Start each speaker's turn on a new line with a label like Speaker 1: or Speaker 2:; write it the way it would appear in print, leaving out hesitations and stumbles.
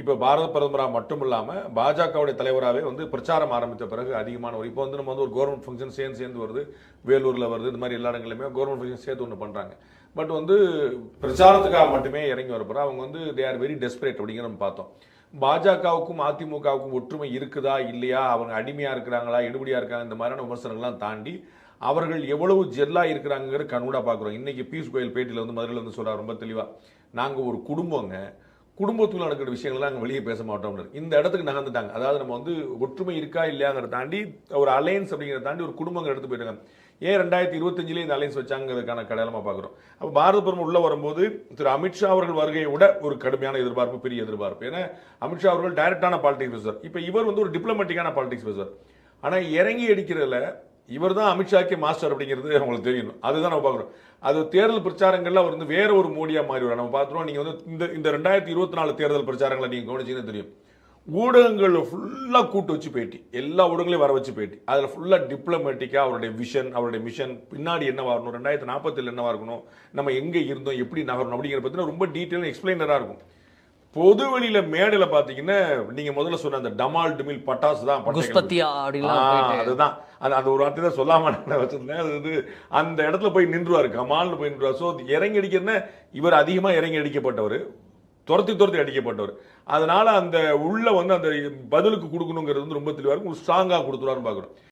Speaker 1: இப்போ பாரத பிரதமராக மட்டும் இல்லாமல் பாஜகவுடைய தலைவராகவே வந்து பிரச்சாரம் ஆரம்பித்த பிறகு அதிகமான ஒரு இப்போ வந்து நம்ம வந்து ஒரு கவர்மெண்ட் ஃபங்க்ஷன் சேர்ந்து வருது, வேலூரில் வருது, இந்த மாதிரி எல்லா இடங்களிலுமே கவர்மெண்ட் ஃபங்க்ஷன் சேர்த்து ஒன்று பண்ணுறாங்க. பட் வந்து பிரச்சாரத்துக்காக மட்டுமே இறங்கி வரப்போற அவங்க வந்து தே ஆர் வெரி டெஸ்பரேட் அப்படிங்கிற நம்ம பார்த்தோம். பாஜகவுக்கும் அதிமுகவுக்கும் ஒற்றுமை இருக்குதா இல்லையா, அவங்க அடிமையா இருக்கிறாங்களா எடுபடியா இருக்காங்க, இந்த மாதிரியான விமர்சனங்கள்லாம் தாண்டி அவர்கள் எவ்வளவு ஜெல்லா இருக்கிறாங்கிற கண்கூடா பார்க்குறோம். இன்னைக்கு பீயூஷ் கோயல் பேட்டியில் வந்து மதுரையில் வந்து சொல்றாரு ரொம்ப தெளிவா, நாங்கள் ஒரு குடும்பங்க, குடும்பத்துக்குள்ள நடக்கிற விஷயங்கள்லாம் நாங்கள் வெளியே பேச மாட்டோம். இந்த இடத்துக்கு நகர்ந்துட்டாங்க. அதாவது நம்ம வந்து ஒற்றுமை இருக்கா இல்லையாங்கிறத தாண்டி ஒரு அலையன்ஸ் அப்படிங்கிறத தாண்டி ஒரு குடும்பங்கள் எடுத்து போயிட்டாங்க. ஏன் 2025 இந்த அலையன்ஸ் வச்சாங்கிறதுக்கான அடையாளமா பார்க்குறோம். அப்போ பாரத பிரதமர் உள்ள வரும்போது திரு அமித்ஷா அவர்கள் வருகையை விட ஒரு கடுமையான எதிர்பார்ப்பு, பெரிய எதிர்பார்ப்பு. ஏன்னா அமித்ஷா அவர்கள் டைரக்டான பாலிடிக்ஸ் பேசுவார். இப்போ இவர் வந்து ஒரு டிப்ளமேட்டிக்கான பாலிடிக்ஸ் பேசுவார். ஆனால் இறங்கி அடிக்கிறதுல இவர் தான் அமித்ஷாக்கே மாஸ்டர் அப்படிங்கிறது அவங்களுக்கு தெரியணும். அதுதான் நம்ம பார்க்குறோம். அது தேர்தல் பிரச்சாரங்கள்ல அவர் வந்து வேற ஒரு மோடியா மாறி வர நம்ம பார்த்துருவோம். நீங்க வந்து இந்த 2024 தேர்தல் பிரச்சாரங்களை நீங்க கவனிச்சீங்கன்னு தெரியும். ஊடகங்கள் ஃபுல்லா கூட்டு வச்சு பேட்டி, எல்லா ஊடகங்களையும் வர வச்சு பேட்டி, அதுல ஃபுல்லா டிப்ளமேட்டிக்கா அவருடைய விஷன், அவருடைய மிஷன், பின்னாடி என்ன வரணும், 2047 என்னவா இருக்கணும், நம்ம எங்க இருந்தோம், எப்படி நகரணும் அப்படிங்கிற பத்தின ரொம்ப டீட்டெயில் எக்ஸ்பிளைனரா இருக்கும். பொது வெளியில மேடையில பாத்தீங்கன்னா நீங்க முதல்ல சொன்ன அந்த டமால் டிமில் பட்டாசு தான், அதுதான் அந்த ஒரு வார்த்தை தான் சொல்லாம வச்சிருந்தேன். அது அந்த இடத்துல போய் நின்றுவாரு, கமால்னு போய் நின்றுவார். ஸோ இறங்கி அடிக்கிறதுனா இவர் அதிகமா இறங்கி அடிக்கப்பட்டவர், துரத்தி அடிக்கப்பட்டவர். அதனால அந்த உள்ள வந்து அந்த பதிலுக்கு கொடுக்கணுங்கிறது வந்து ரொம்ப தெளிவா இருக்கும், ஸ்ட்ராங்கா கொடுத்துருவாருன்னு பாக்குறோம்.